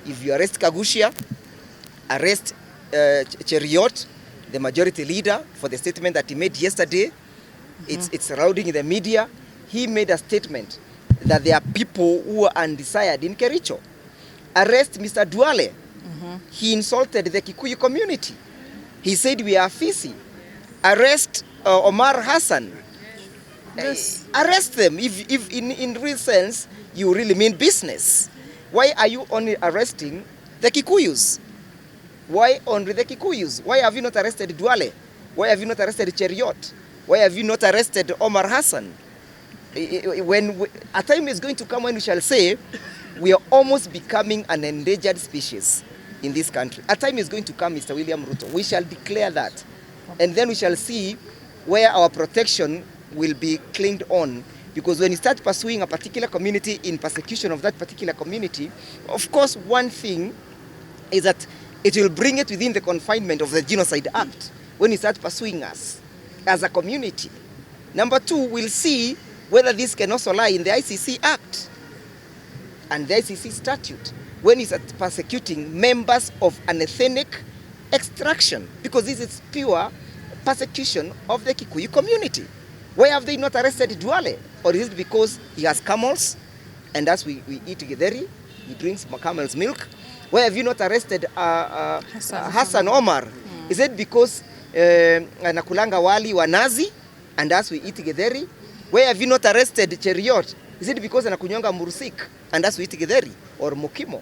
If you arrest Kaguchia, arrest Cheriot, the majority leader, for the statement that he made yesterday. It's surrounding in the media. He made a statement that there are people who are undesired in Kericho. Arrest Mr. Duale. He insulted the Kikuyu community. He said we are Fisi. Arrest Omar Hassan. Yes. Arrest them if in real sense you really mean business. Why are you only arresting the Kikuyus? Why only the Kikuyus? Why have you not arrested Duale? Why have you not arrested Cheriot? Why have you not arrested Omar Hassan? When a time is going to come when we shall say we are almost becoming an endangered species in this country. A time is going to come, Mr. William Ruto. We shall declare that. And then we shall see where our protection will be clinged on. Because when you start pursuing a particular community in persecution of that particular community, of course, one thing is that it will bring it within the confinement of the Genocide Act when you start pursuing us as a community. Number two, we'll see whether this can also lie in the ICC Act and the ICC statute when you start persecuting members of an ethnic extraction, because this is pure persecution of the Kikuyu community. Why have they not arrested Duale? Or is it because he has camels and as we eat githeri, he drinks camel's milk? Why have you not arrested Hassan Omar? Is it because anakulanga wali wa nazi and as we eat githeri? Why have you not arrested Cheriot? Is it because anakunywanga mursik and as we eat githeri or mukimo?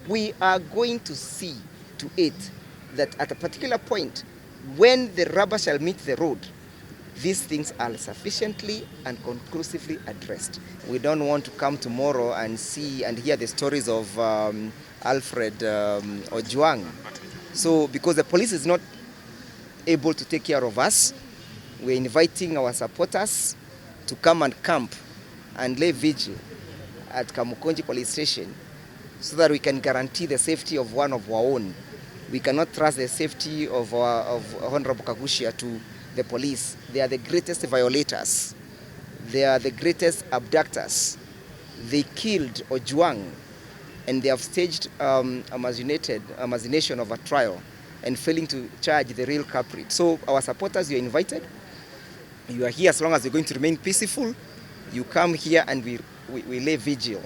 We are going to see to it that at a particular point, when the rubber shall meet the road, these things are sufficiently and conclusively addressed. We don't want to come tomorrow and see and hear the stories of Alfred Ojwang. So because the police is not able to take care of us, we're inviting our supporters to come and camp and lay vigil at Kamukonji police station so that we can guarantee the safety of one of our own. We cannot trust the safety of Honorable Kaguchia to the police. They are the greatest violators. They are the greatest abductors. They killed Ojwang and they have staged a machination of a trial and failing to charge the real culprit. So our supporters, you are invited. You are here as long as you're going to remain peaceful. You come here and we lay vigil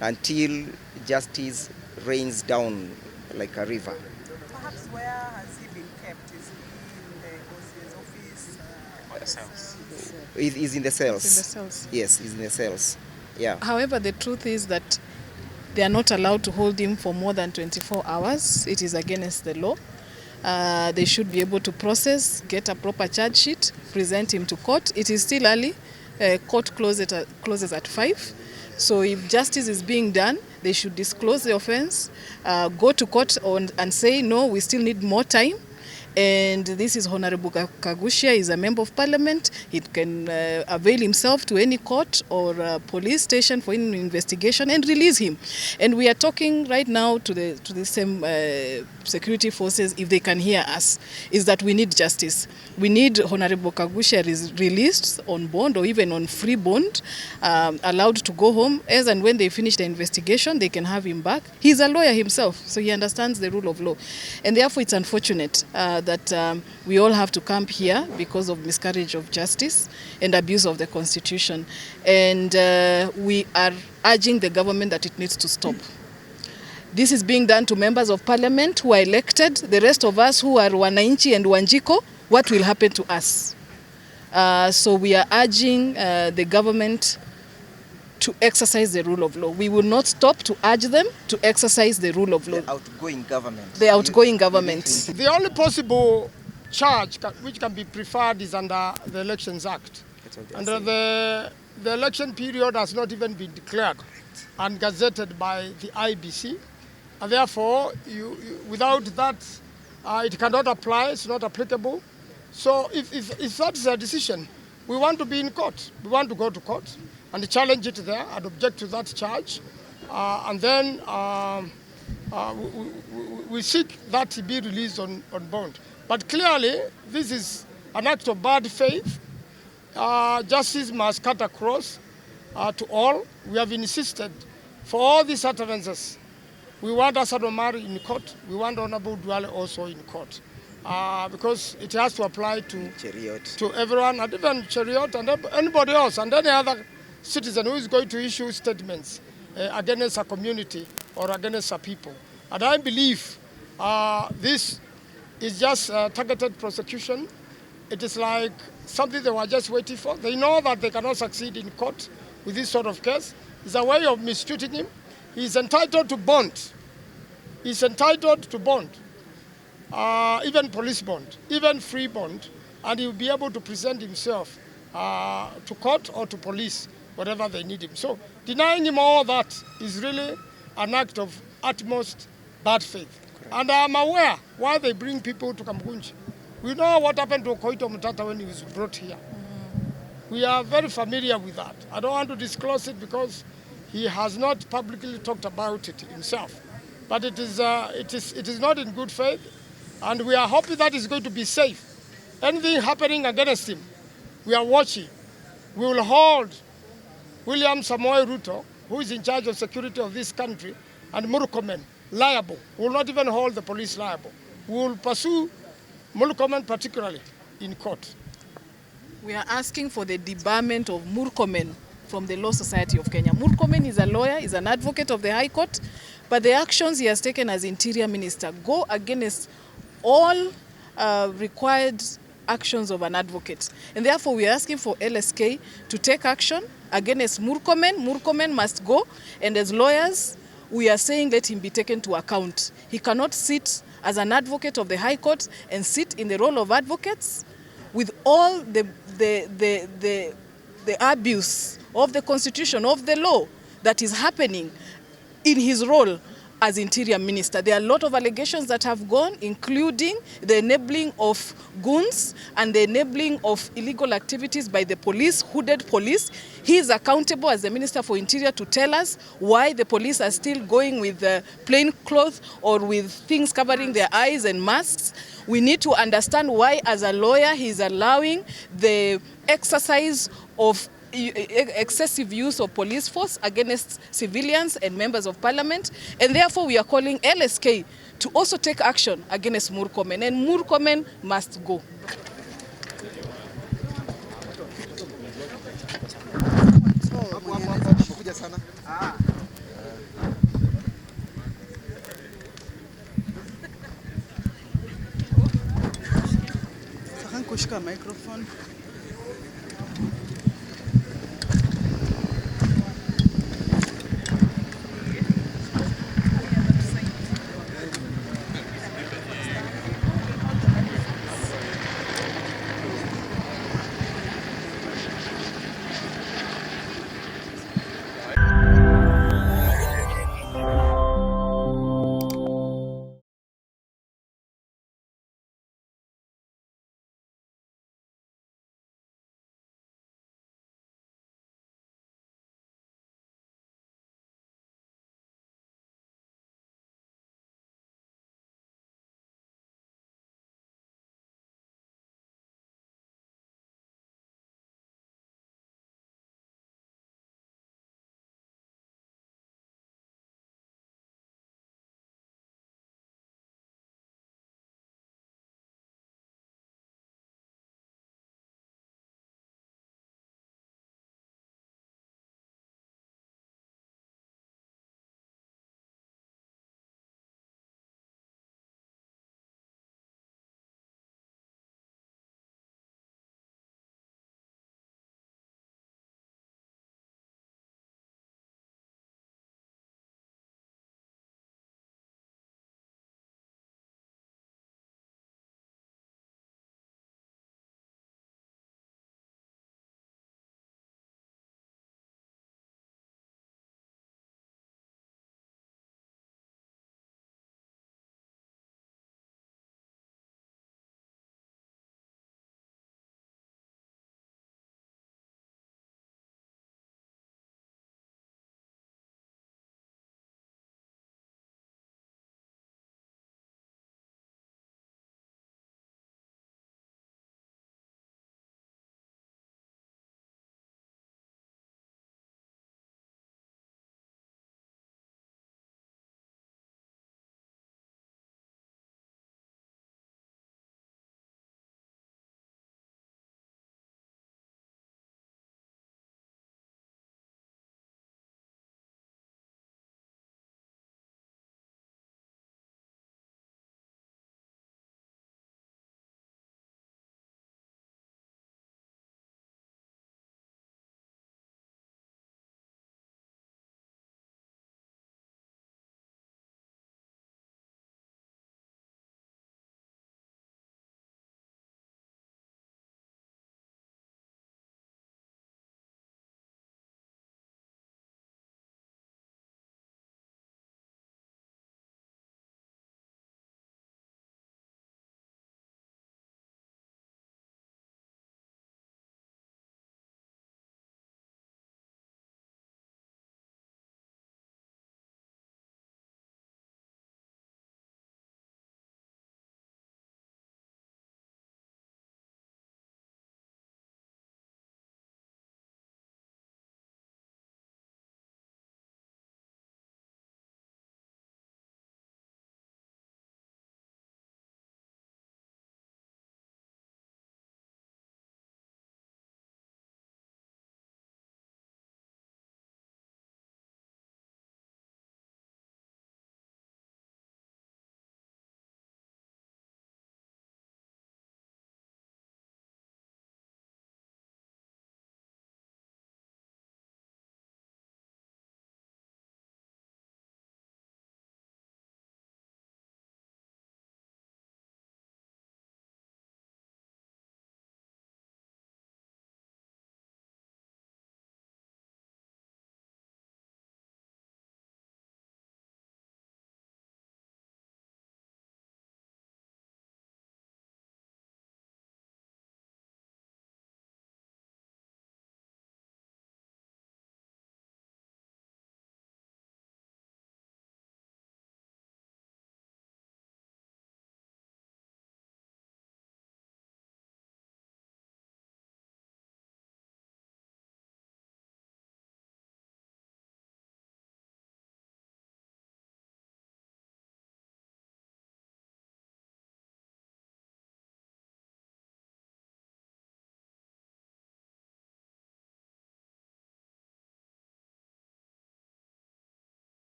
until justice rains down like a river. Perhaps where has he been kept? Is he in the OCS office? The cells. He's in the cells. In the cells. Yes, he's in the cells. Yeah. However, the truth is that they are not allowed to hold him for more than 24 hours. It is against the law. They should be able to process, get a proper charge sheet, present him to court. It is still early. Court closes at 5. So if justice is being done, they should disclose the offense, go to court and say, no, we still need more time. And this is Honorable Kaguchia, is a member of parliament. He can avail himself to any court or police station for any investigation and release him. And we are talking right now to the same security forces, if they can hear us, is that we need justice. We need Honorable Kaguchia released on bond or even on free bond, allowed to go home. As and when they finish the investigation, they can have him back. He's a lawyer himself, so he understands the rule of law. And therefore, it's unfortunate that we all have to camp here because of miscarriage of justice and abuse of the Constitution. And we are urging the government that it needs to stop. This is being done to members of parliament who are elected. The rest of us who are Wananchi and Wanjiko, what will happen to us? So we are urging the government to exercise the rule of law. We will not stop to urge them to exercise the rule of law. The outgoing government. The outgoing government. The only possible charge which can be preferred is under the Elections Act. Under the election period has not even been declared and gazetted by the IBC. And therefore, without that, it cannot apply, it's not applicable. So if that's a decision, we want to be in court. We want to go to court and challenge it there and object to that charge. And then we seek that he be released on bond. But clearly, this is an act of bad faith. Justice must cut across to all. We have insisted for all these utterances We want Hassan Omar in court. We want Honorable Duale also in court. Because it has to apply to everyone, and even Chariot and anybody else, and any other citizen who is going to issue statements against a community or against a people. And I believe this is just targeted prosecution. It is like something they were just waiting for. They know that they cannot succeed in court with this sort of case. It's a way of mistreating him. He's entitled to bond. He's entitled to bond. Even police bond, even free bond, and he will be able to present himself to court or to police, whatever they need him. So denying him all that is really an act of utmost bad faith. Correct. And I'm aware why they bring people to Kamukunji. We know what happened to Koito Mutata when he was brought here. We are very familiar with that. I don't want to disclose it because he has not publicly talked about it himself. But it is not in good faith. And we are hoping that it's going to be safe. Anything happening against him, we are watching. We will hold William Samoei Ruto, who is in charge of security of this country, and Murkomen liable. We will not even hold the police liable. We will pursue Murkomen particularly in court. We are asking for the debarment of Murkomen from the Law Society of Kenya. Murkomen is a lawyer, is an advocate of the High Court, but the actions he has taken as Interior Minister go against all required actions of an advocate. And therefore we are asking for LSK to take action against Murkomen. Murkomen must go, and as lawyers we are saying let him be taken to account. He cannot sit as an advocate of the High Court and sit in the role of advocates with all the abuse of the Constitution, of the law that is happening in his role as Interior Minister. There are a lot of allegations that have gone, including the enabling of goons and the enabling of illegal activities by the police, hooded police. He is accountable as the Minister for Interior to tell us why the police are still going with plain clothes or with things covering their eyes and masks. We need to understand why, as a lawyer, he is allowing the exercise of excessive use of police force against civilians and members of parliament, and therefore we are calling LSK to also take action against Murkomen, and Murkomen must go. Kushika microphone.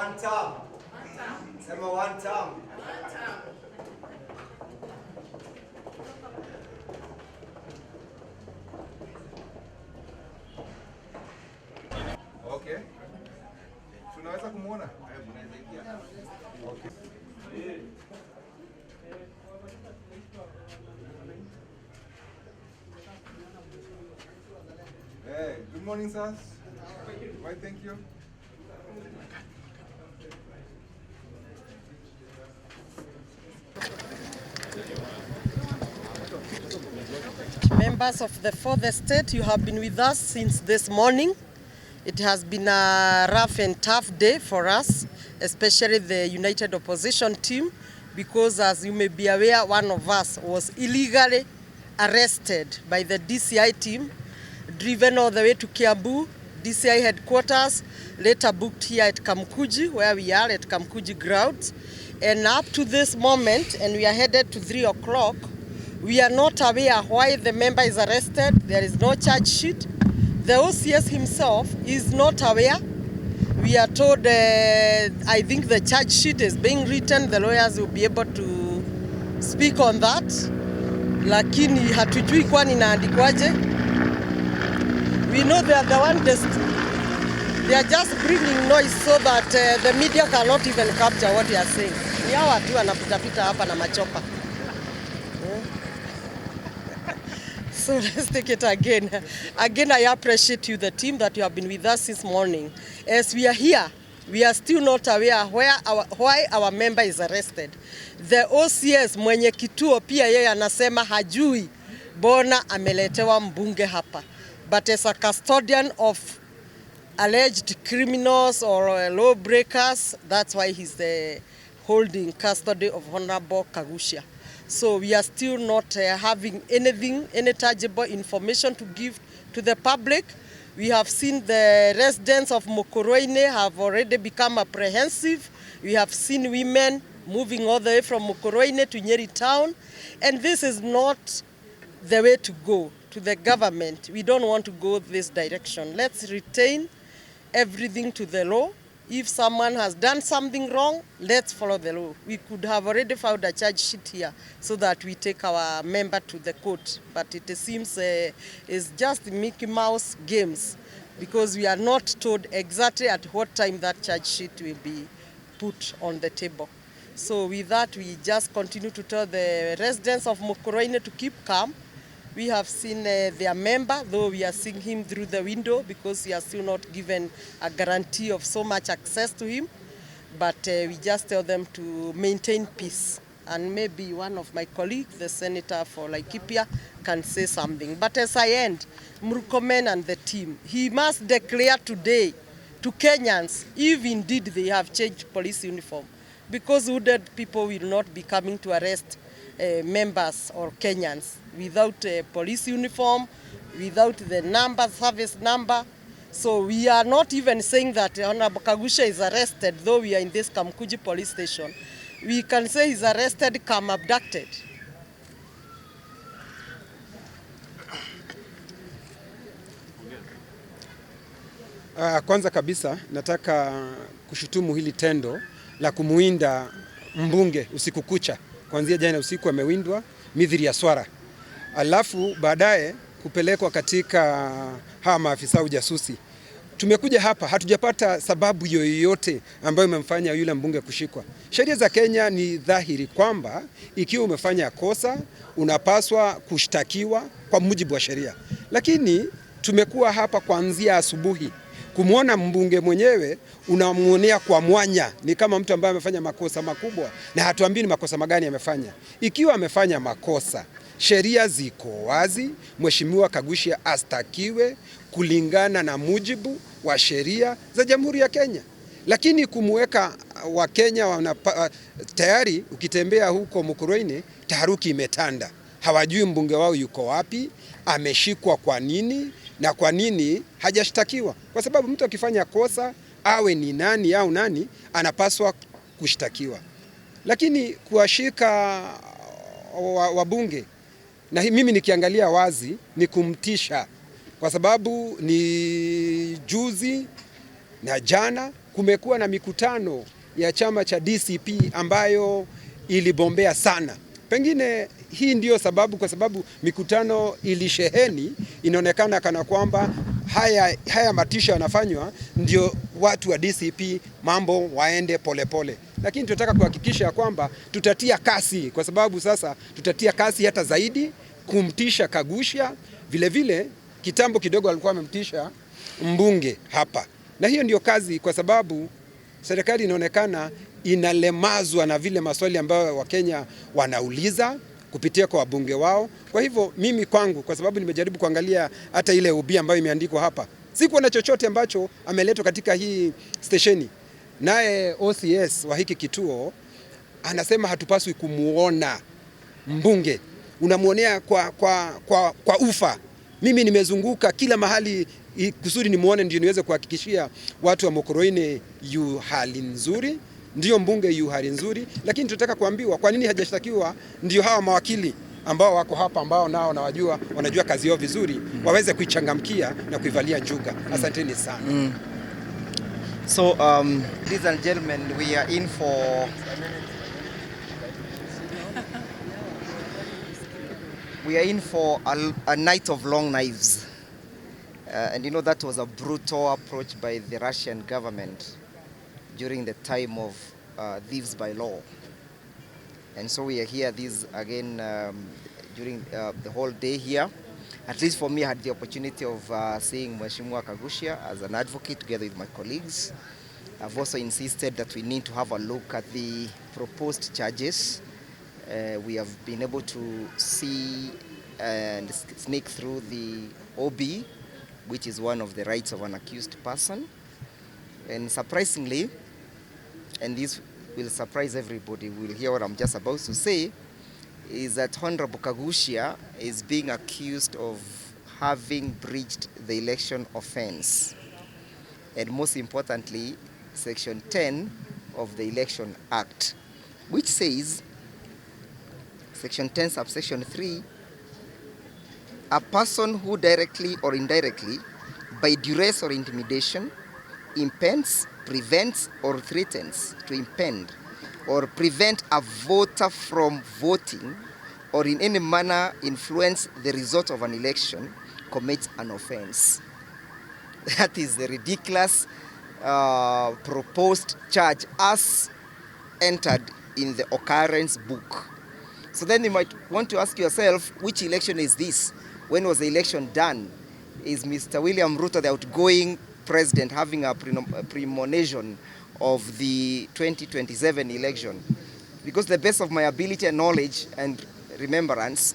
One term. Sema one term. Okay. Tunaweza kumuona? Okay. Hey, good morning, sirs. Why, thank you. Members of the fourth estate, you have been with us since this morning. It has been a rough and tough day for us, especially the United Opposition team, because as you may be aware, one of us was illegally arrested by the DCI team, driven all the way to Kiambu, DCI headquarters, later booked here at Kamukuji, where we are at Kamukuji grounds. And up to this moment, and we are headed to 3 o'clock, we are not aware why the member is arrested. There is no charge sheet. The OCS himself is not aware. We are told, I think the charge sheet is being written. The lawyers will be able to speak on that. Lakini hatujui kwani inaandikwaje. We know they are the one they are just bringing noise so that the media cannot even capture what they are saying. Ni hawa tu wanapita hapa na machopa. So let's take it again. Again, I appreciate you, the team, that you have been with us since morning. As we are here, we are still not aware why our member is arrested. The OCS mwenye kituo pia yeye anasema hajui bona ameletewa mbunge hapa. But as a custodian of alleged criminals or lawbreakers, that's why he's holding custody of Honorable Kaguchia. So we are still not having any tangible information to give to the public. We have seen the residents of Mukoroine have already become apprehensive. We have seen women moving all the way from Mukoroine to Nyeri town. And this is not the way to go to the government. We don't want to go this direction. Let's retain everything to the law. If someone has done something wrong, let's follow the law. We could have already filed a charge sheet here so that we take our member to the court. But it seems it's just Mickey Mouse games because we are not told exactly at what time that charge sheet will be put on the table. So with that, we just continue to tell the residents of Mukoroine to keep calm. We have seen their member, though we are seeing him through the window because we are still not given a guarantee of so much access to him. But we just tell them to maintain peace. And maybe one of my colleagues, the senator for Laikipia, can say something. But as I end, Murkomen and the team, he must declare today to Kenyans if indeed they have changed police uniform. Because wounded people will not be coming to arrest members or Kenyans without a police uniform, without the service number. So we are not even saying that Honorable Kaguchia is arrested, though we are in this Kamukuji police station. We can say he's arrested, come abducted. Kwanza kabisa nataka kushutumu hili tendo la kumuinda mbunge usiku kucha. Kuanzia jana usiku amewindwa midhiri ya swara. Alafu baadaye kupelekwa katika maafisa ujasusi. Tumekuja hapa hatujapata sababu yoyote ambayo imemfanya yule mbunge kushikwa. Sheria za Kenya ni dhahiri kwamba ikiwa umefanya kosa unapaswa kushtakiwa kwa mujibu wa sheria. Lakini tumekuwa hapa kuanzia asubuhi. Kumuona mbunge mwenyewe unamuonea kwa mwanya, ni kama mtu ambaye amefanya makosa makubwa na hatuambii ni makosa magani amefanya. Ikiwa amefanya makosa, sheria ziko wazi, Mheshimiwa Kaguchia astakiwe kulingana na mujibu wa sheria za Jamhuri ya Kenya. Lakini kumweka Wakenya tayari ukitembea huko Mukoroine taharuki imetanda. Hawajui mbunge wao yuko wapi, ameshikwa kwa nini na kwa nini hajashtakiwa. Kwa sababu mtu akifanya kosa awe ni nani au nani anapaswa kushtakiwa. Lakini kuwashika wabunge na mimi nikiangalia wazi ni kumtisha, kwa sababu ni juzi na jana kumekuwa na mikutano ya chama cha DCP ambayo ilibombea sana. Pengine hii ndiyo sababu, kwa sababu mikutano ilisheheni, inaonekana kana kwamba haya matisha yanafanywa ndio watu wa DCP mambo waende polepole. Lakini tunataka kuhakikisha kwamba tutatia kasi, kwa sababu sasa tutatia kasi hata zaidi kumtisha Kaguchia. Vile vile kitambo kidogo alikuwa amemtisha mbunge hapa, na hiyo ndio kazi, kwa sababu serikali inaonekana inalemazwa na vile maswali ambayo Wakenya wanauliza kupitia kwa wabunge wao. Kwa hivyo mimi kwangu, kwa sababu nimejaribu kuangalia hata ile ubi ambayo imeandikwa hapa, sikuwa na chochote ambacho ameletwa katika hii stesheni. Naye OCS wa hiki kituo anasema hatupaswi kumuona mbunge, unamuonea kwa ufa. Mimi nimezunguka kila mahali kusudi nimuone, ndio niweze kuhakikishia watu wa Mokoroini yu hali nzuri, ndio mbunge yu hali nzuri. Lakini tunataka kuambiwa kwa nini hajashtakiwa, ndio hawa mawakili ambao wako hapa, ambao nao wanajua kazi yao vizuri, waweze kuichangamkia na kuivalia njuga. Asanteni sana. So, ladies and gentlemen, we are in for a night of long knives. And you know, that was a brutal approach by the Russian government during the time of thieves by law. And so we are here again during the whole day here. At least for me, I had the opportunity of seeing Mheshimiwa Kaguchia as an advocate together with my colleagues. I've also insisted that we need to have a look at the proposed charges. We have been able to see and sneak through the OB, which is one of the rights of an accused person. And surprisingly, and this will surprise everybody, will hear what I'm just about to say, is that Honorable Kaguchia is being accused of having breached the election offense. And most importantly, Section 10 of the Election Act, which says, Section 10, subsection 3, a person who directly or indirectly, by duress or intimidation, impends, prevents, or threatens to impede or prevent a voter from voting or in any manner influence the result of an election commits an offense. That is the ridiculous proposed charge as entered in the occurrence book. So then you might want to ask yourself, which election is this? When was the election done? Is Mr. William Ruto, the outgoing president, having a premonition of the 2027 election? Because the best of my ability and knowledge and remembrance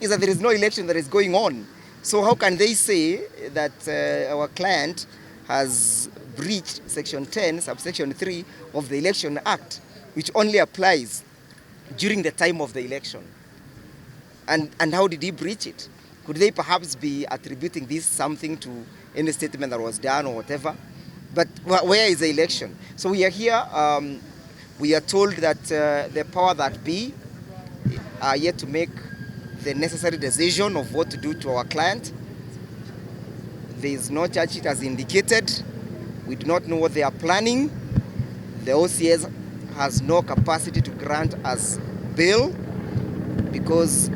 is that there is no election that is going on. So how can they say that our client has breached Section 10, subsection 3 of the Election Act, which only applies during the time of the election? And how did he breach it? Could they perhaps be attributing this something to any statement that was done or whatever? But where is the election? So we are here, we are told that the power that be are yet to make the necessary decision of what to do to our client. There is no charge sheet as indicated. We do not know what they are planning. The OCS has no capacity to grant us bail because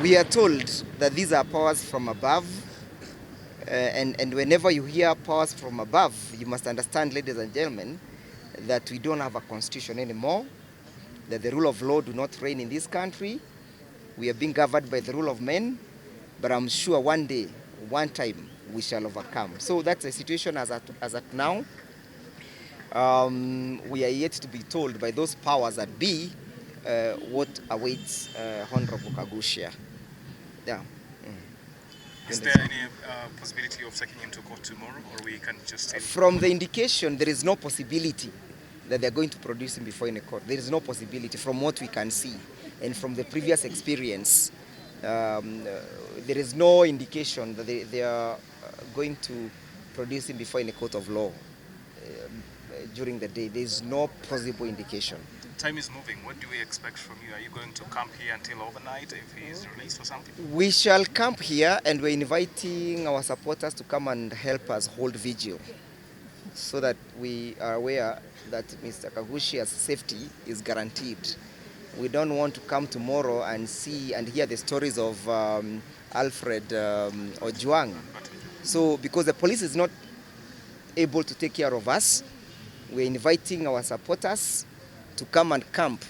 we are told that these are powers from above, and whenever you hear powers from above, you must understand, ladies and gentlemen, that we don't have a constitution anymore, that the rule of law do not reign in this country. We are being governed by the rule of men, but I'm sure one day, one time, we shall overcome. So that's the situation as at now. We are yet to be told by those powers that be what awaits Honorable Kaguchia. Yeah. Is there any possibility of taking him to court tomorrow, or we can just... From the indication, there is no possibility that they're going to produce him before any court. There is no possibility from what we can see. And from the previous experience, there is no indication that they are going to produce him before in a court of law during the day. There is no possible indication. Time is moving. What do we expect from you? Are you going to camp here until overnight if he is released or something? We shall camp here, and we're inviting our supporters to come and help us hold vigil so that we are aware that Mr. Kaguchia's safety is guaranteed. We don't want to come tomorrow and see and hear the stories of Alfred Ojwang. So because the police is not able to take care of us, we're inviting our supporters to come and camp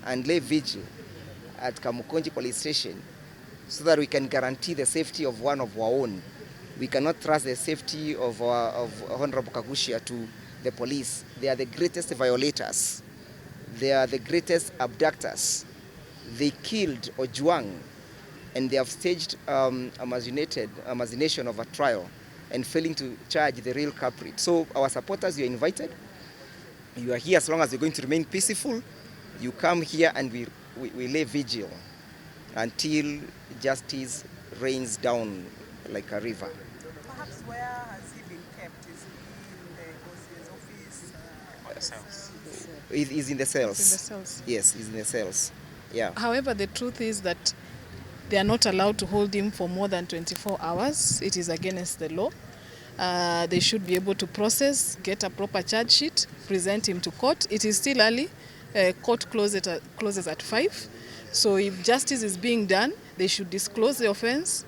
and lay vigil at Kamukonji police station so that we can guarantee the safety of one of our own. We cannot trust the safety of Honorable Kaguchia to the police. They are the greatest violators. They are the greatest abductors. They killed Ojwang, and they have staged a machination of a trial and failing to charge the real culprit. So our supporters, you are invited. You are here as long as you're going to remain peaceful. You come here and we lay vigil until justice rains down like a river. Perhaps where has he been kept? Is he in the OCS office? Or the cells? He's in the cells. In the cells. Yes, he's in the cells. Yeah. However, the truth is that they are not allowed to hold him for more than 24 hours. It is against the law. They should be able to process, get a proper charge sheet, present him to court. It is still early. Court closes at 5. So if justice is being done, they should disclose the offense,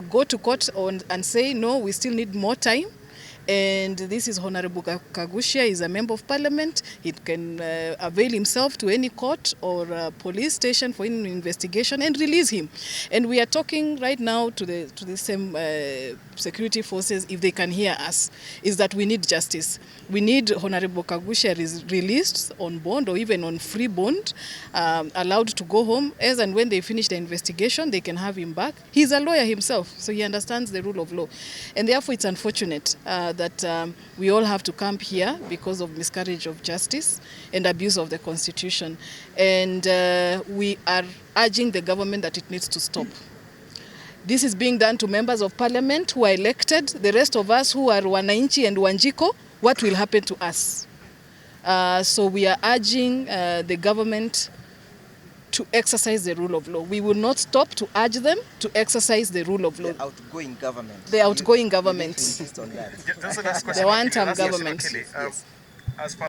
go to court and say, no, we still need more time. And this is Honorable Kaguchia, is a member of parliament. He can avail himself to any court or police station for an investigation and release him. And we are talking right now to the same security forces, if they can hear us, is that we need justice. We need Honorable Kaguchia released on bond or even on free bond, allowed to go home. As and when they finish the investigation, they can have him back. He's a lawyer himself, so he understands the rule of law. And therefore, it's unfortunate that we all have to camp here because of miscarriage of justice and abuse of the Constitution. And we are urging the government that it needs to stop. This is being done to members of parliament who are elected. The rest of us who are Wananchi and Wanjiko, what will happen to us? So we are urging the government to exercise the rule of law. We will not stop to urge them to exercise the rule of law. The outgoing government. The outgoing government. Insist on that. That's the last question. The one-term Last question, government. Kelly. Yes. As far